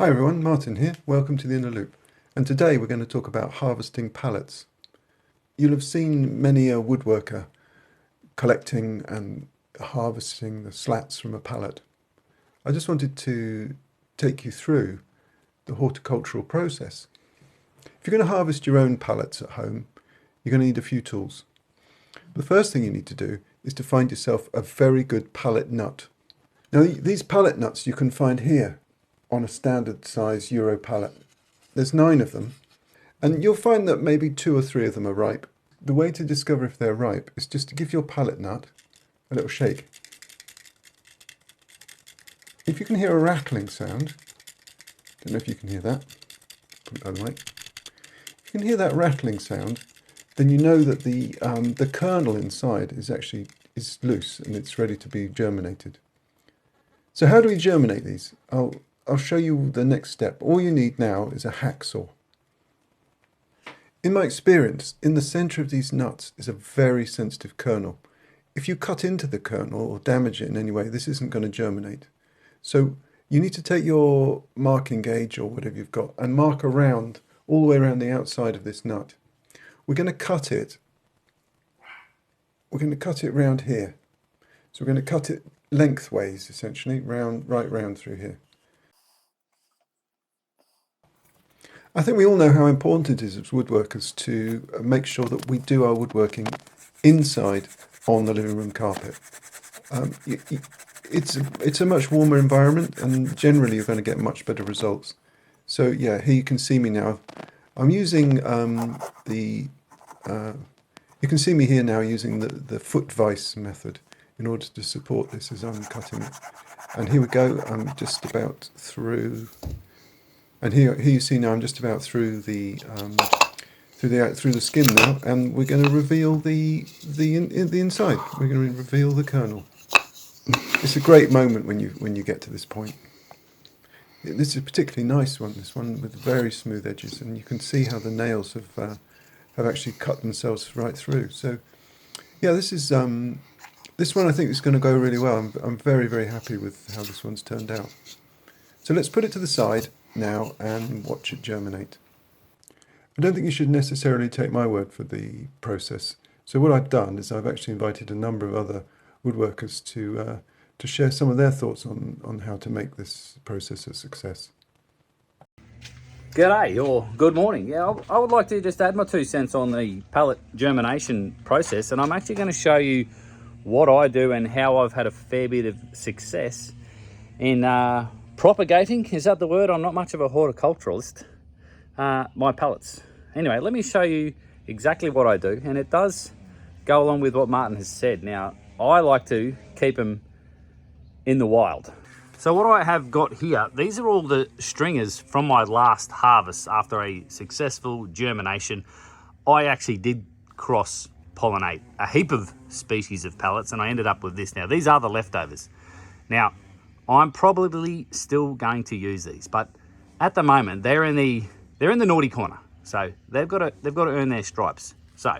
Hi everyone, Martin here. Welcome to the Inner Loop. And today we're going to talk about harvesting pallets. You'll have seen many a woodworker collecting and harvesting the slats from a pallet. I just wanted to take you through the horticultural process. If you're going to harvest your own pallets at home, you're going to need a few tools. The first thing you need to do is to find yourself a very good pallet nut. Now these pallet nuts you can find here on a standard size Euro pallet. There's 9 of them, and you'll find that maybe 2 or 3 of them are ripe. The way to discover if they're ripe is just to give your pallet nut a little shake. If you can hear a rattling sound, don't know if you can hear that, put it by the way. If you can hear that rattling sound, then you know that the kernel inside is loose and it's ready to be germinated. So how do we germinate these? I'll show you the next step. All you need now is a hacksaw. In my experience, in the centre of these nuts is a very sensitive kernel. If you cut into the kernel or damage it in any way, this isn't going to germinate. So you need to take your marking gauge or whatever you've got and mark around, all the way around the outside of this nut. We're going to cut it. We're going to cut it round here. So we're going to cut it lengthways, essentially, right round through here. I think we all know how important it is as woodworkers to make sure that we do our woodworking inside on the living room carpet. It's a much warmer environment, and generally you're going to get much better results. So yeah, here you can see me now. I'm using you can see me here now using the foot vise method in order to support this as I'm cutting it. And here we go. I'm just about through. And here you see now I'm just about through the skin now, and we're going to reveal the inside. We're going to reveal the kernel. It's a great moment when you get to this point. This is a particularly nice one. This one with very smooth edges, and you can see how the nails have actually cut themselves right through. So yeah, this one I think is going to go really well. I'm very, very happy with how this one's turned out. So let's put it to the side now and watch it germinate. I don't think you should necessarily take my word for the process. So what I've done is I've actually invited a number of other woodworkers to share some of their thoughts on how to make this process a success. G'day or good morning. Yeah, I would like to just add my 2 cents on the pallet germination process, and I'm actually going to show you what I do and how I've had a fair bit of success in propagating, is that the word? I'm not much of a horticulturalist. My pallets. Anyway, let me show you exactly what I do, and it does go along with what Martin has said. Now, I like to keep them in the wild. So what I have got here, these are all the stringers from my last harvest after a successful germination. I actually did cross-pollinate a heap of species of pallets, and I ended up with this. Now, these are the leftovers. Now, I'm probably still going to use these, but at the moment they're in the naughty corner. So they've got to earn their stripes. So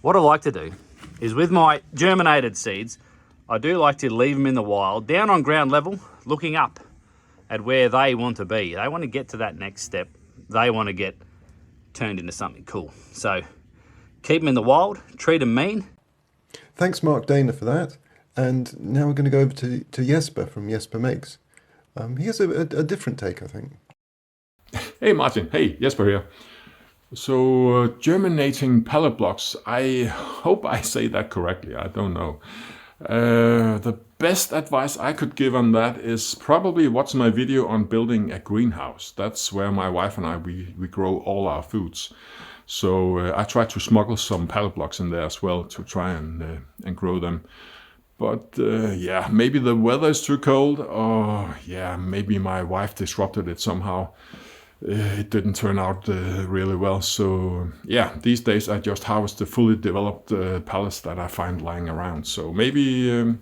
what I like to do is with my germinated seeds, I do like to leave them in the wild, down on ground level, looking up at where they want to be. They want to get to that next step. They want to get turned into something cool. So keep them in the wild, treat them mean. Thanks, Mark Dainer, for that. And now we're going to go over to Jesper from Jesper Makes. He has a different take, I think. Hey Martin, hey, Jesper here. So germinating pallet blocks, I hope I say that correctly, I don't know. The best advice I could give on that is probably watch my video on building a greenhouse. That's where my wife and I, we grow all our foods. So I try to smuggle some pallet blocks in there as well to try and grow them. But yeah, maybe the weather is too cold, or yeah, maybe my wife disrupted it somehow. It didn't turn out really well. So yeah, these days I just harvest the fully developed pallets that I find lying around. So maybe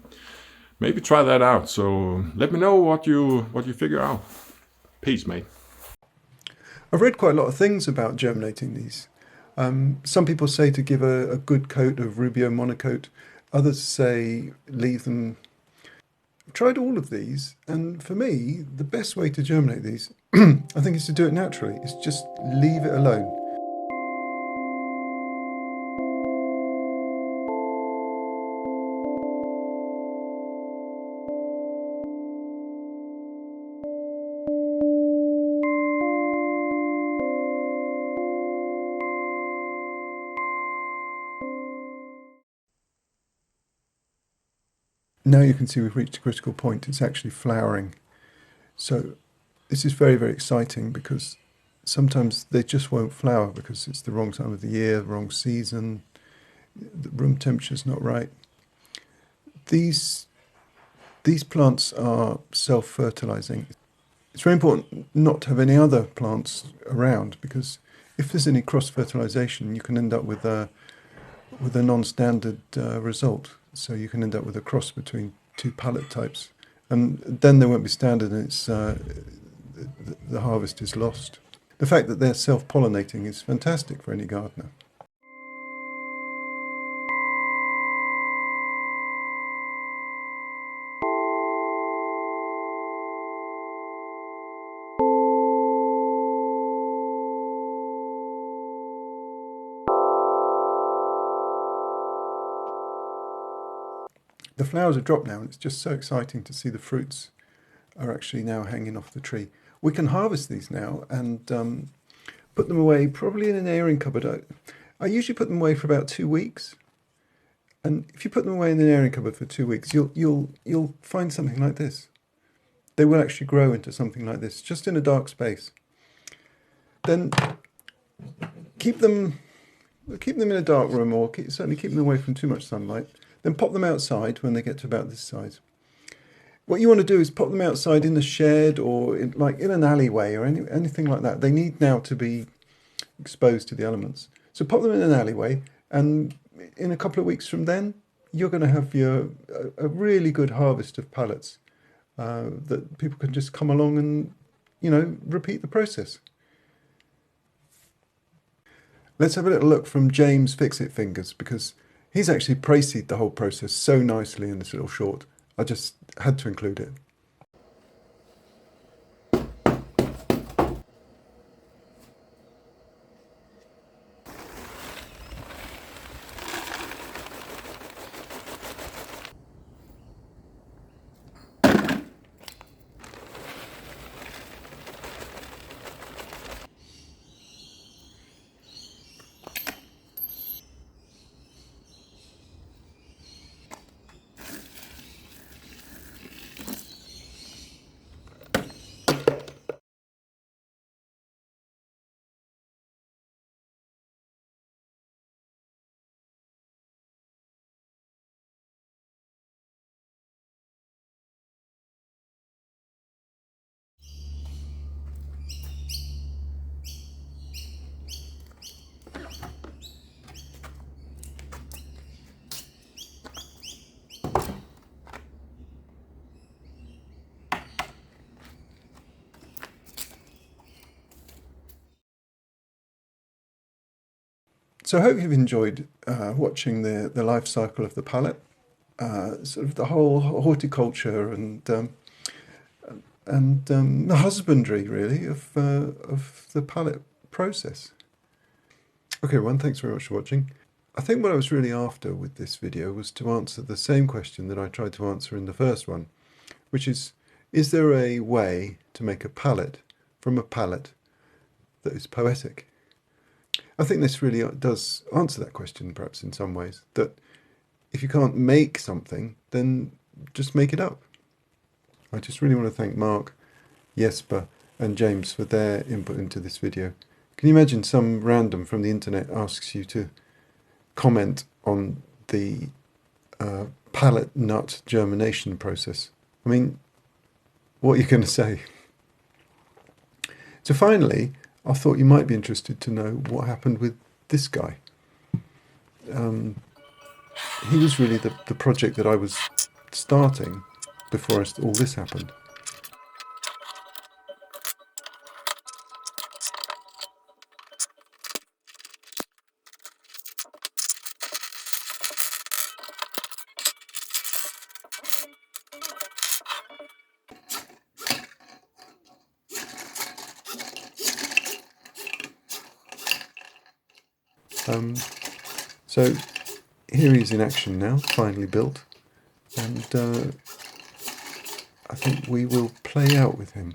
try that out. So let me know what you figure out. Peace, mate. I've read quite a lot of things about germinating these. Some people say to give a good coat of Rubio monocoat. Others say leave them. I've tried all of these, and for me, the best way to germinate these I think it's to do it naturally. It's just leave it alone. Now you can see we've reached a critical point. It's actually flowering. So this is very, very exciting because sometimes they just won't flower because it's the wrong time of the year, the wrong season, the room temperature's not right. These plants are self-fertilizing. It's very important not to have any other plants around because if there's any cross-fertilization, you can end up with a non-standard result. So you can end up with a cross between two pallet types, and then they won't be standard, and it's the harvest is lost. The fact that they're self-pollinating is fantastic for any gardener. The flowers have dropped now, and it's just so exciting to see the fruits are actually now hanging off the tree. We can harvest these now and put them away probably in an airing cupboard. I usually put them away for about 2 weeks, and if you put them away in an airing cupboard for 2 weeks, you'll find something like this. They will actually grow into something like this, just in a dark space. Then keep them in a dark room, or certainly keep them away from too much sunlight. Then pop them outside when they get to about this size. What you want to do is pop them outside in the shed or in an alleyway or anything like that. They need now to be exposed to the elements. So pop them in an alleyway, and in a couple of weeks from then, you're going to have a really good harvest of pallets that people can just come along and, repeat the process. Let's have a little look from James Fix-It Fingers, because he's actually précied the whole process so nicely in this little short. I just had to include it. So I hope you've enjoyed watching the life cycle of the pallet, sort of the whole horticulture and the husbandry, really, of the pallet process. Okay, everyone, thanks very much for watching. I think what I was really after with this video was to answer the same question that I tried to answer in the first one, which is there a way to make a pallet from a pallet that is poetic? I think this really does answer that question, perhaps in some ways, that if you can't make something, then just make it up. I just really want to thank Mark, Jesper and James for their input into this video. Can you imagine some random from the internet asks you to comment on the pallet nut germination process? I mean, what are you going to say? So finally, I thought you might be interested to know what happened with this guy. He was really the project that I was starting before all this happened. So here he is in action now, finally built, and I think we will play out with him.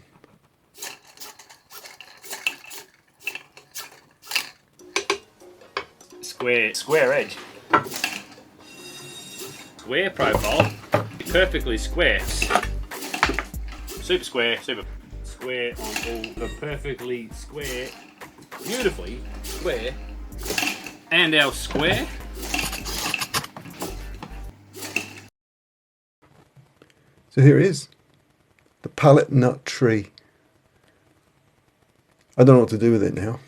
Square edge. Square profile, perfectly square. Super square on all the perfectly square, beautifully square. And our square. So here it is, the pallet nut tree. I don't know what to do with it now.